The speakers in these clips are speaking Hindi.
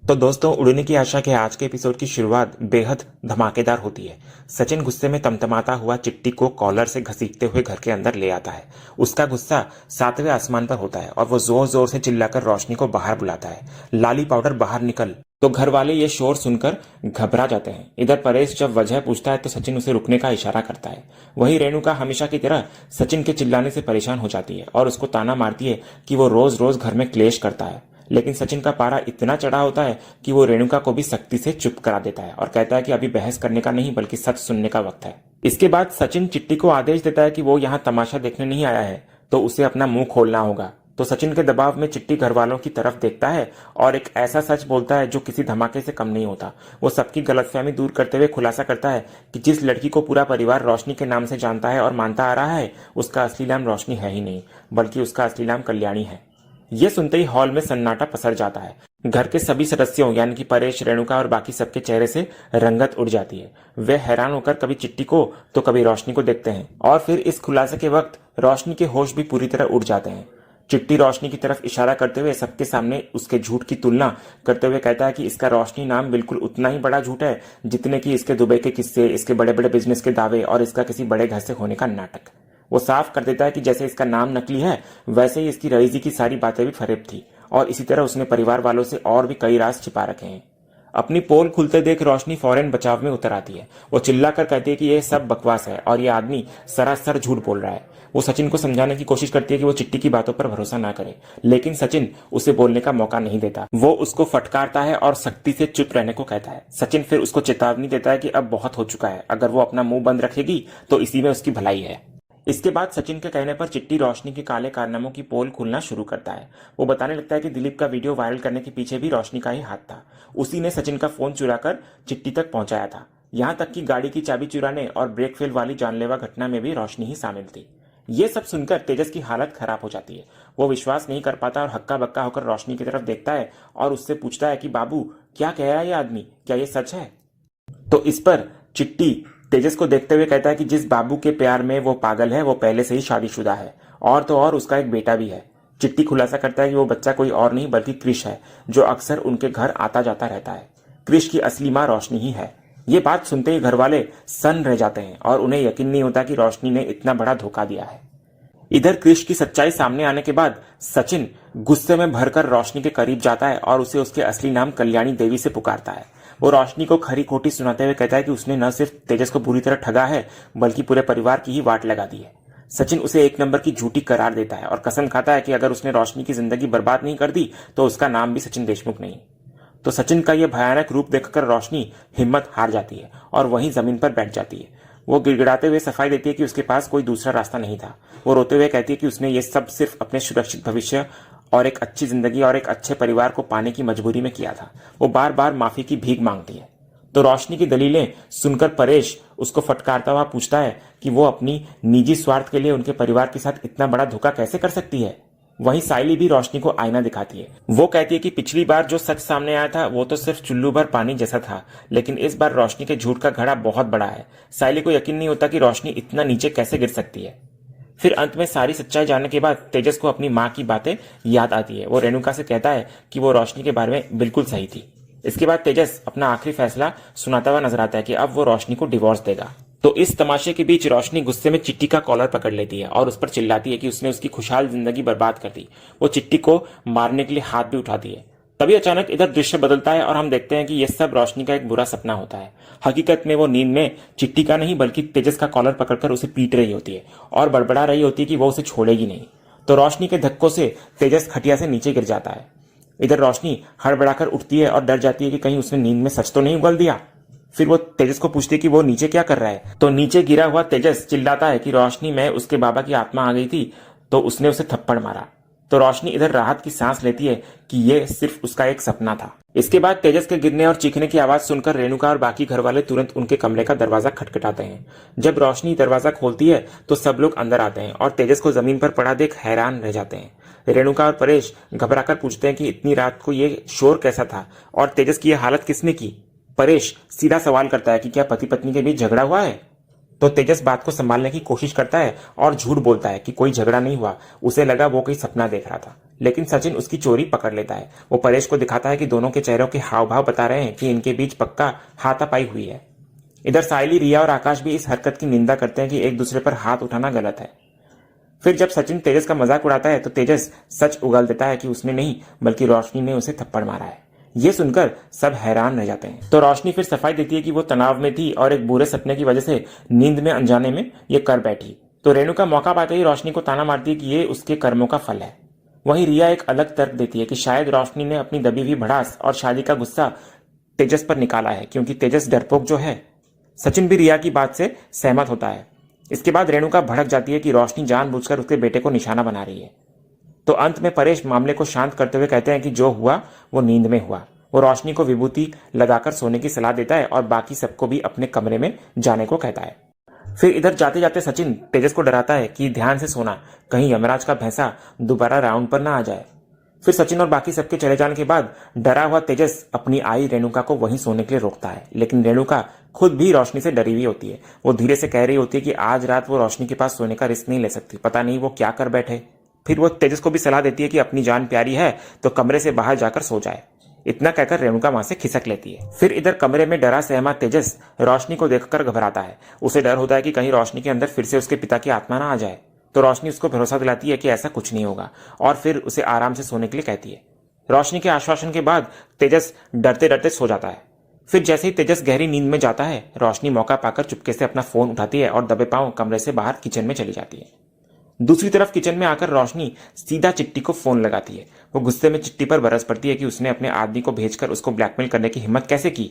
तो दोस्तों, उड़ने की आशा के आज के एपिसोड की शुरुआत बेहद धमाकेदार होती है। सचिन गुस्से में तमतमाता हुआ चिट्टी को कॉलर से घसीटते हुए घर के अंदर ले आता है। उसका गुस्सा सातवें आसमान पर होता है और वो जोर जोर से चिल्लाकर रोशनी को बाहर बुलाता है, लाली पाउडर बाहर निकल। तो घर वाले ये शोर सुनकर घबरा जाते हैं। इधर परेश जब वजह पूछता है तो सचिन उसे रुकने का इशारा करता है। वहीं रेणुका हमेशा की तरह सचिन के चिल्लाने से परेशान हो जाती है और उसको ताना मारती है कि वो रोज रोज घर में क्लेश करता है। लेकिन सचिन का पारा इतना चढ़ा होता है कि वो रेणुका को भी सख्ती से चुप करा देता है और कहता है कि अभी बहस करने का नहीं बल्कि सच सुनने का वक्त है। इसके बाद सचिन चिट्टी को आदेश देता है कि वो यहाँ तमाशा देखने नहीं आया है, तो उसे अपना मुंह खोलना होगा। तो सचिन के दबाव में चिट्टी घर वालों की तरफ देखता है और एक ऐसा सच बोलता है जो किसी धमाके से कम नहीं होता। वो सबकी गलतफहमी दूर करते हुए खुलासा करता है कि जिस लड़की को पूरा परिवार रोशनी के नाम से जानता है और मानता आ रहा है, उसका असली नाम रोशनी है ही नहीं, बल्कि उसका असली नाम कल्याणी है। ये सुनते ही हॉल में सन्नाटा पसर जाता है। घर के सभी सदस्यों यानी कि परेश, रेणुका और बाकी सबके चेहरे से रंगत उड़ जाती है। वे हैरान होकर कभी चिट्टी को तो कभी रोशनी को देखते हैं और फिर इस खुलासे के वक्त रोशनी के होश भी पूरी तरह उड़ जाते हैं। चिट्टी रोशनी की तरफ इशारा करते हुए सबके सामने उसके झूठ की तुलना करते हुए कहता है कि इसका रोशनी नाम बिल्कुल उतना ही बड़ा झूठ है जितने कि इसके दुबई के किस्से, इसके बड़े बड़े बिजनेस के दावे और इसका किसी बड़े घर से होने का नाटक। वो साफ कर देता है कि जैसे इसका नाम नकली है, वैसे ही इसकी रईसी की सारी बातें भी फरेब थी और इसी तरह उसने परिवार वालों से और भी कई राज छिपा रखे हैं। अपनी पोल खुलते देख रोशनी फौरन बचाव में उतर आती है। वो चिल्लाकर कहती है कि यह सब बकवास है और यह आदमी सरासर झूठ बोल रहा है। वो सचिन को समझाने की कोशिश करती है कि वो चिट्टी की बातों पर भरोसा ना करे, लेकिन सचिन उसे बोलने का मौका नहीं देता। वो उसको फटकारता है और सख्ती से चुप रहने को कहता है। सचिन फिर उसको चेतावनी देता है कि अब बहुत हो चुका है, अगर वो अपना मुंह बंद रखेगी तो इसी में उसकी भलाई है। इसके बाद सचिन के कहने पर चिट्टी रोशनी के काले कारनामों की पोल खुलना शुरू करता है। वो बताने लगता है कि दिलीप का वीडियो वायरल करने के पीछे भी रोशनी का ही हाथ था। उसी ने सचिन का फोन चुराकर चिट्टी तक पहुंचाया था। यहां तक कि गाड़ी की चाबी चुराने और ब्रेक फेल वाली जानलेवा घटना में भी रोशनी ही शामिल थी। ये सब सुनकर तेजस की हालत खराब हो जाती है। वो विश्वास नहीं कर पाता और हक्का बक्का होकर रोशनी की तरफ देखता है और उससे पूछता है कि बाबू, क्या कह रहा है ये आदमी, क्या ये सच है? तो इस पर चिट्टी तेजस को देखते हुए कहता है कि जिस बाबू के प्यार में वो पागल है वो पहले से ही शादीशुदा है और तो और उसका एक बेटा भी है। चिट्टी खुलासा करता है कि वो बच्चा कोई और नहीं बल्कि क्रिश है, जो अक्सर उनके घर आता जाता रहता है। क्रिश की असली माँ रोशनी ही है। ये बात सुनते ही घर वाले सन्न रह जाते हैं और उन्हें यकीन नहीं होता कि रोशनी ने इतना बड़ा धोखा दिया है। इधर क्रिश की सच्चाई सामने आने के बाद सचिन गुस्से में भरकर रोशनी के करीब जाता है और उसे उसके असली नाम कल्याणी देवी से पुकारता है। वो रोशनी को खरी खोटी सुनाते हुए कहता है कि उसने न सिर्फ तेजस को बुरी तरह ठगा है बल्कि पूरे परिवार की ही वाट लगा दी है। सचिन उसे एक नंबर की झूठी करार देता है और कसम खाता है कि अगर उसने रोशनी की जिंदगी बर्बाद नहीं कर दी तो उसका नाम भी सचिन देशमुख नहीं। तो सचिन का यह भयानक रूप देखकर रोशनी हिम्मत हार जाती है और वहीं जमीन पर बैठ जाती है। वो गिड़गिड़ाते हुए सफाई देती है कि उसके पास कोई दूसरा रास्ता नहीं था। वो रोते हुए कहती है कि उसने ये सब सिर्फ अपने सुरक्षित भविष्य और एक अच्छी जिंदगी और एक अच्छे परिवार को पाने की मजबूरी में किया था। वो बार बार माफी की भीख मांगती है। तो रोशनी की दलीलें सुनकर परेश उसको फटकारता हुआ पूछता है कि वो अपनी निजी स्वार्थ के लिए उनके परिवार के साथ इतना बड़ा धोखा कैसे कर सकती है। वहीं साइली भी रोशनी को आईना दिखाती है। वो कहती है कि पिछली बार जो सच सामने आया था वो तो सिर्फ चुल्लू भर पानी जैसा था, लेकिन इस बार रोशनी के झूठ का घड़ा बहुत बड़ा है। साइली को यकीन नहीं होता कि रोशनी इतना नीचे कैसे गिर सकती है। फिर अंत में सारी सच्चाई जानने के बाद तेजस को अपनी माँ की बातें याद आती है। वो रेणुका से कहता है कि वो रोशनी के बारे में बिल्कुल सही थी। इसके बाद तेजस अपना आखिरी फैसला सुनाता हुआ नजर आता है कि अब वो रोशनी को डिवोर्स देगा। तो इस तमाशे के बीच रोशनी गुस्से में चिट्टी का कॉलर पकड़ लेती है और उस पर चिल्लाती है कि उसने उसकी खुशहाल जिंदगी बर्बाद कर दी। वो चिट्टी को मारने के लिए हाथ भी उठाती है। तभी अचानक इधर दृश्य बदलता है और हम देखते हैं कि यह सब रोशनी का एक बुरा सपना होता है। हकीकत में वो नींद में चिट्टी का नहीं बल्कि तेजस का कॉलर पकड़कर उसे पीट रही होती है और बड़बड़ा रही होती है कि वो उसे छोड़ेगी नहीं। तो रोशनी के धक्कों से तेजस खटिया से नीचे गिर जाता है। इधर रोशनी हड़बड़ाकर उठती है और डर जाती है कि कहीं उसने नींद में सच तो नहीं उगल दिया। फिर वो तेजस को पूछती है कि वो नीचे क्या कर रहा है। तो नीचे गिरा हुआ तेजस चिल्लाता है कि रोशनी में उसके बाबा की आत्मा आ गई थी तो उसने उसे थप्पड़ मारा। तो रोशनी इधर राहत की सांस लेती है कि ये सिर्फ उसका एक सपना था। इसके बाद तेजस के गिरने और चीखने की आवाज सुनकर रेणुका और बाकी घर वाले तुरंत उनके कमरे का दरवाजा खटखटाते हैं। जब रोशनी दरवाजा खोलती है तो सब लोग अंदर आते हैं और तेजस को जमीन पर पड़ा देख हैरान रह जाते हैं। रेणुका और परेश घबराकर पूछते हैं कि इतनी रात को ये शोर कैसा था और तेजस की यह हालत किसने की। परेश सीधा सवाल करता है कि क्या पति पत्नी के बीच झगड़ा हुआ है। तो तेजस बात को संभालने की कोशिश करता है और झूठ बोलता है कि कोई झगड़ा नहीं हुआ, उसे लगा वो कोई सपना देख रहा था। लेकिन सचिन उसकी चोरी पकड़ लेता है। वो परेश को दिखाता है कि दोनों के चेहरों के हाव भाव बता रहे हैं कि इनके बीच पक्का हाथापाई हुई है। इधर सायली, रिया और आकाश भी इस हरकत की निंदा करते हैं कि एक दूसरे पर हाथ उठाना गलत है। फिर जब सचिन तेजस का मजाक उड़ाता है तो तेजस सच उगल देता है कि उसने नहीं बल्कि रोशनी ने उसे थप्पड़ मारा है। ये सुनकर सब हैरान रह जाते हैं। तो रोशनी फिर सफाई देती है कि वो तनाव में थी और एक बुरे सपने की वजह से नींद में अनजाने में ये कर बैठी। तो रेणुका मौका पाते ही रोशनी को ताना मारती है कि ये उसके कर्मों का फल है। वहीं रिया एक अलग तर्क देती है कि शायद रोशनी ने अपनी दबी हुई भड़ास और शादी का गुस्सा तेजस पर निकाला है, क्योंकि तेजस डरपोक जो है। सचिन भी रिया की बात से सहमत होता है। इसके बाद रेणुका भड़क जाती है कि रोशनी जानबूझकर उसके बेटे को निशाना बना रही है। तो अंत में परेश मामले को शांत करते हुए कहते हैं कि जो हुआ वो नींद में हुआ। वो रोशनी को विभूति लगाकर सोने की सलाह देता है और बाकी सबको भी अपने कमरे में जाने को कहता है। फिर इधर जाते जाते सचिन तेजस को डराता है कि ध्यान से सोना, कहीं यमराज का भैंसा दोबारा राउंड पर ना आ जाए। फिर सचिन और बाकी सबके चले जाने के बाद डरा हुआ तेजस अपनी आई रेणुका को वहीं सोने के लिए रोकता है, लेकिन रेणुका खुद भी रोशनी से डरी हुई होती है। वो धीरे से कह रही होती है कि आज रात वो रोशनी के पास सोने का रिस्क नहीं ले सकती, पता नहीं वो क्या कर बैठे। फिर वो तेजस को भी सलाह देती है कि अपनी जान प्यारी है तो कमरे से बाहर जाकर सो जाए। इतना कहकर रेणुका वहां से खिसक लेती है। फिर इधर कमरे में डरा सहमा तेजस रोशनी को देखकर घबराता है। उसे डर होता है कि कहीं रोशनी के अंदर फिर से उसके पिता की आत्मा ना आ जाए। तो रोशनी उसको भरोसा दिलाती है कि ऐसा कुछ नहीं होगा और फिर उसे आराम से सोने के लिए कहती है। रोशनी के आश्वासन के बाद तेजस डरते डरते सो जाता है। फिर जैसे ही तेजस गहरी नींद में जाता है, रोशनी मौका पाकर चुपके से अपना फोन उठाती है और दबे पांव कमरे से बाहर किचन में चली जाती है। दूसरी तरफ किचन में आकर रोशनी सीधा चिट्टी को फोन लगाती है। वो गुस्से में चिट्टी पर बरस पड़ती है कि उसने अपने आदमी को भेजकर उसको ब्लैकमेल करने की हिम्मत कैसे की।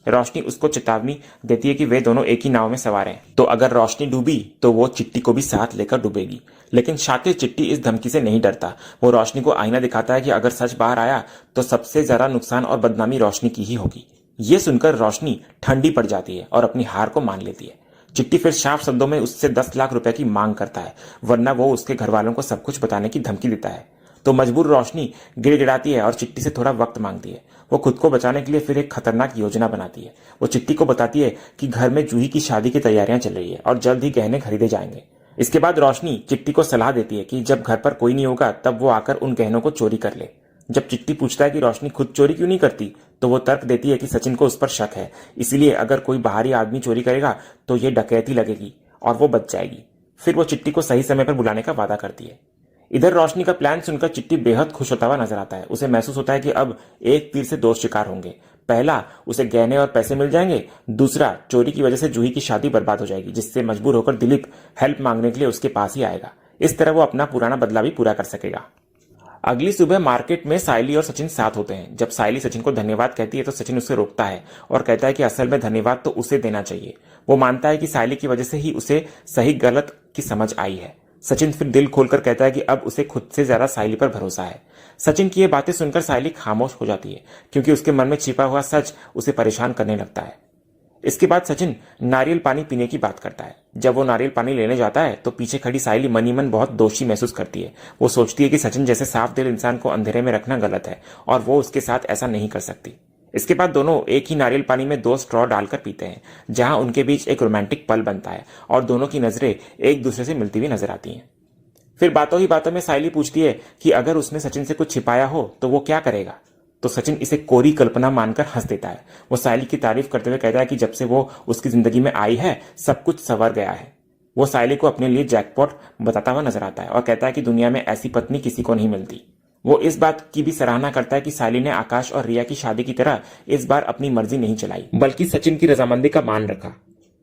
रोशनी उसको चेतावनी देती है कि वे दोनों एक ही नाव में सवार हैं, तो अगर रोशनी डूबी तो वो चिट्टी को भी साथ लेकर डूबेगी। लेकिन शातिर चिट्टी इस धमकी से नहीं डरता। वो रोशनी को आईना दिखाता है कि अगर सच बाहर आया तो सबसे ज्यादा नुकसान और बदनामी रोशनी की ही होगी। ये सुनकर रोशनी ठंडी पड़ जाती है और अपनी हार को मान लेती है। चिट्टी फिर साफ शब्दों में उससे 10 लाख रुपए की मांग करता है, वरना वो उसके घर वालों को सब कुछ बताने की धमकी देता है। तो मजबूर रोशनी गिड़गिड़ाती है और चिट्टी से थोड़ा वक्त मांगती है। वो खुद को बचाने के लिए फिर एक खतरनाक योजना बनाती है। वो चिट्टी को बताती है कि घर में जूही की शादी की तैयारियां चल रही है और जल्द ही गहने खरीदे जाएंगे। इसके बाद रोशनी चिट्टी को सलाह देती है कि जब घर पर कोई नहीं होगा तब वो आकर उन गहनों को चोरी कर ले। जब चिट्टी पूछता है कि रोशनी खुद चोरी क्यों नहीं करती, तो वो तर्क देती है कि सचिन को उस पर शक है, इसलिए अगर कोई बाहरी आदमी चोरी करेगा तो ये डकैती लगेगी और वो बच जाएगी। फिर वो चिट्टी को सही समय पर बुलाने का वादा करती है। इधर रोशनी का प्लान सुनकर चिट्टी बेहद खुश होता हुआ नजर आता है। उसे महसूस होता है कि अब एक तीर से दो शिकार होंगे। पहला, उसे गहने और पैसे मिल जाएंगे। दूसरा, चोरी की वजह से जूही की शादी बर्बाद हो जाएगी, जिससे मजबूर होकर दिलीप हेल्प मांगने के लिए उसके पास ही आएगा। इस तरह वो अपना पुराना बदला भी पूरा कर सकेगा। अगली सुबह मार्केट में सायली और सचिन साथ होते हैं। जब सायली सचिन को धन्यवाद कहती है तो सचिन उसे रोकता है और कहता है कि असल में धन्यवाद तो उसे देना चाहिए। वो मानता है कि सायली की वजह से ही उसे सही गलत की समझ आई है। सचिन फिर दिल खोलकर कहता है कि अब उसे खुद से ज्यादा सायली पर भरोसा है। सचिन की ये बातें सुनकर सायली खामोश हो जाती है, क्योंकि उसके मन में छिपा हुआ सच उसे परेशान करने लगता है। इसके बाद सचिन नारियल पानी पीने की बात करता है। जब वो नारियल पानी लेने जाता है तो पीछे खड़ी सायली मनी मन बहुत दोषी महसूस करती है। वो सोचती है कि सचिन जैसे साफ दिल इंसान को अंधेरे में रखना गलत है और वो उसके साथ ऐसा नहीं कर सकती। इसके बाद दोनों एक ही नारियल पानी में 2 स्ट्रॉ डालकर पीते हैं, जहां उनके बीच एक रोमांटिक पल बनता है और दोनों की नजरें एक दूसरे से मिलती हुई नजर आती हैं। फिर बातों ही बातों में सायली पूछती है कि अगर उसने सचिन से कुछ छिपाया हो तो वो क्या करेगा। तो सचिन इसे कोरी कल्पना मानकर हंस देता है। वो सायली की तारीफ करते हुए कहता है कि जब से वो उसकी जिंदगी में आई है सब कुछ संवर गया है। वो सायली को अपने लिए जैकपॉट बताता हुआ नजर आता है और कहता है कि दुनिया में ऐसी पत्नी किसी को नहीं मिलती। वो इस बात की भी सराहना करता है कि सायली ने आकाश और रिया की शादी की तरह इस बार अपनी मर्जी नहीं चलाई, बल्कि सचिन की रजामंदी का मान रखा।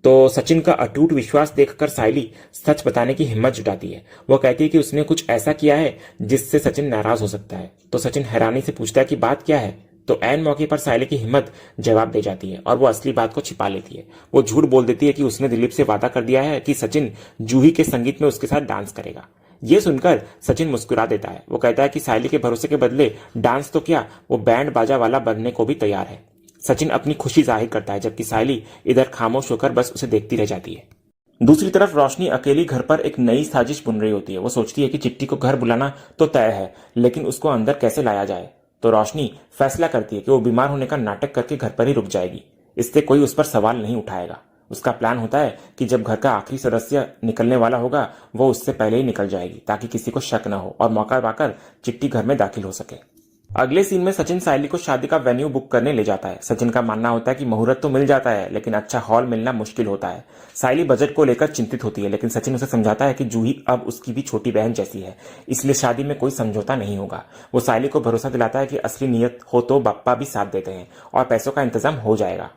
तो सचिन का अटूट विश्वास देखकर सायली सच बताने की हिम्मत जुटाती है। वो कहती है कि उसने कुछ ऐसा किया है जिससे सचिन नाराज हो सकता है। तो सचिन हैरानी से पूछता है कि बात क्या है। तो ऐन मौके पर सायली की हिम्मत जवाब दे जाती है और वो असली बात को छिपा लेती है। वो झूठ बोल देती है कि उसने दिलीप से वादा कर दिया है कि सचिन जूही के संगीत में उसके साथ डांस करेगा। ये सुनकर सचिन मुस्कुरा देता है। वो कहता है कि सायली के भरोसे के बदले डांस तो क्या, वो बैंड बाजा वाला बनने को भी तैयार है। सचिन अपनी खुशी जाहिर करता है, जबकि सायली इधर खामोश होकर बस उसे देखती रह जाती है। दूसरी तरफ रोशनी अकेली घर पर एक नई साजिश बुन रही होती है। वो सोचती है कि चिट्टी को घर बुलाना तो तय है, लेकिन उसको अंदर कैसे लाया जाए। तो रोशनी फैसला करती है कि वो बीमार होने का नाटक करके घर पर ही रुक जाएगी। इससे कोई उस पर सवाल नहीं उठाएगा। उसका प्लान होता है कि जब घर का आखिरी सदस्य निकलने वाला होगा वो उससे पहले ही निकल जाएगी ताकि किसी को शक न हो और मौका पाकर चिट्टी घर में दाखिल हो सके। अगले सीन में सचिन सायली को शादी का वेन्यू बुक करने ले जाता है। सचिन का मानना होता है कि मुहूर्त तो मिल जाता है लेकिन अच्छा हॉल मिलना मुश्किल होता है। सायली बजट को लेकर चिंतित होती है लेकिन सचिन उसे समझाता है कि जूही अब उसकी भी छोटी बहन जैसी है, इसलिए शादी में कोई समझौता नहीं होगा। वो सायली को भरोसा दिलाता है कि असली नियत हो तो बप्पा भी साथ देते हैं और पैसों का इंतजाम हो जाएगा।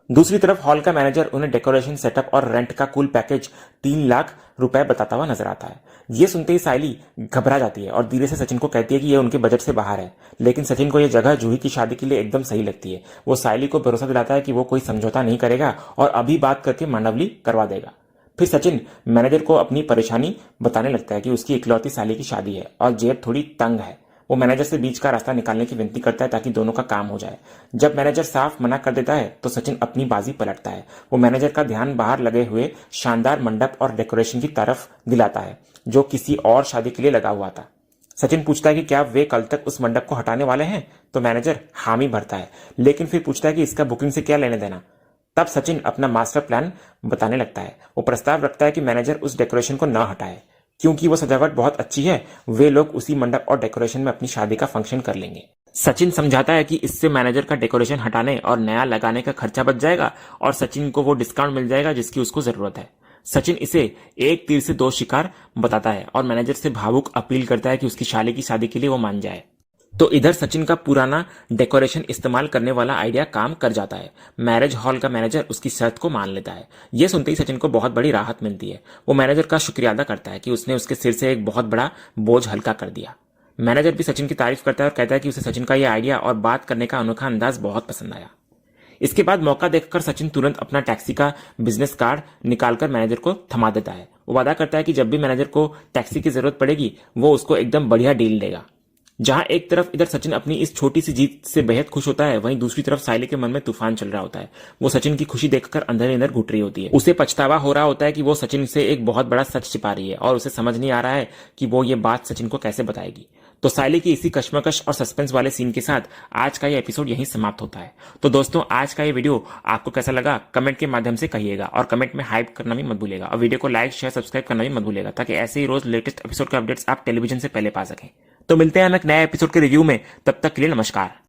दूसरी तरफ हॉल का मैनेजर उन्हें डेकोरेशन सेटअप और रेंट का कुल पैकेज 3 लाख रुपए बताता हुआ नजर आता है। ये सुनते ही सायली घबरा जाती है और धीरे से सचिन को कहती है कि यह उनके बजट से बाहर है, लेकिन सचिन को यह जगह जूही की शादी के लिए एकदम सही लगती है। वो सायली को भरोसा दिलाता है कि वो कोई समझौता नहीं करेगा और अभी बात करके मांडवली करवा देगा। फिर सचिन मैनेजर को अपनी परेशानी बताने लगता है कि उसकी इकलौती साली की शादी है और जेब थोड़ी तंग है। वो मैनेजर से बीच का रास्ता निकालने की विनती करता है ताकि दोनों का काम हो जाए। जब मैनेजर साफ मना कर देता है तो सचिन अपनी बाजी पलटता है। वो मैनेजर का ध्यान बाहर लगे हुए शानदार मंडप और डेकोरेशन की तरफ दिलाता है जो किसी और शादी के लिए लगा हुआ था। सचिन पूछता है कि क्या वे कल तक उस मंडप को हटाने वाले हैं, तो मैनेजर हामी भरता है लेकिन फिर पूछता है कि इसका बुकिंग से क्या लेने देना। तब सचिन अपना मास्टर प्लान बताने लगता है। वो प्रस्ताव रखता है कि मैनेजर उस डेकोरेशन को न हटाए क्योंकि वो सजावट बहुत अच्छी है, वे लोग उसी मंडप और डेकोरेशन में अपनी शादी का फंक्शन कर लेंगे। सचिन समझाता है कि इससे मैनेजर का डेकोरेशन हटाने और नया लगाने का खर्चा बच जाएगा और सचिन को वो डिस्काउंट मिल जाएगा जिसकी उसको जरूरत है। सचिन इसे एक तीर से 2 शिकार बताता है और मैनेजर से भावुक अपील करता है कि उसकी शाली की शादी के लिए वो मान जाए। तो इधर सचिन का पुराना डेकोरेशन इस्तेमाल करने वाला आइडिया काम कर जाता है। मैरिज हॉल का मैनेजर उसकी शर्त को मान लेता है। यह सुनते ही सचिन को बहुत बड़ी राहत मिलती है। वो मैनेजर का शुक्रिया अदा करता है कि उसने उसके सिर से एक बहुत बड़ा बोझ हल्का कर दिया। मैनेजर भी सचिन की तारीफ करता है और कहता है कि उसे सचिन का यह आइडिया और बात करने का अनोखा अंदाज बहुत पसंद आया। इसके बाद मौका देखकर सचिन तुरंत अपना टैक्सी का बिजनेस कार्ड निकालकर मैनेजर को थमा देता है। वो वादा करता है कि जब भी मैनेजर को टैक्सी की जरूरत पड़ेगी वो उसको एकदम बढ़िया डील देगा। जहां एक तरफ इधर सचिन अपनी इस छोटी सी जीत से बेहद खुश होता है, वहीं दूसरी तरफ सायली के मन में तूफान चल रहा होता है। वो सचिन की खुशी देखकर अंदर ही अंदर घुट रही होती है। उसे पछतावा हो रहा होता है कि वो सचिन से एक बहुत बड़ा सच छिपा रही है और उसे समझ नहीं आ रहा है कि वो ये बात सचिन को कैसे बताएगी। तो सायली की इसी कश्मकश और सस्पेंस वाले सीन के साथ आज का ये एपिसोड यहीं समाप्त होता है। तो दोस्तों आज का ये वीडियो आपको कैसा लगा कमेंट के माध्यम से कहिएगा और कमेंट में हाइप करना भी मत भूलिएगा और वीडियो को लाइक शेयर सब्सक्राइब करना भी मत भूलिएगा ताकि ऐसे ही रोज लेटेस्ट एपिसोड के अपडेट्स आप टेलीविजन से पहले पा सकें। तो मिलते हैं हम एक नए एपिसोड के रिव्यू में, तब तक के लिए नमस्कार।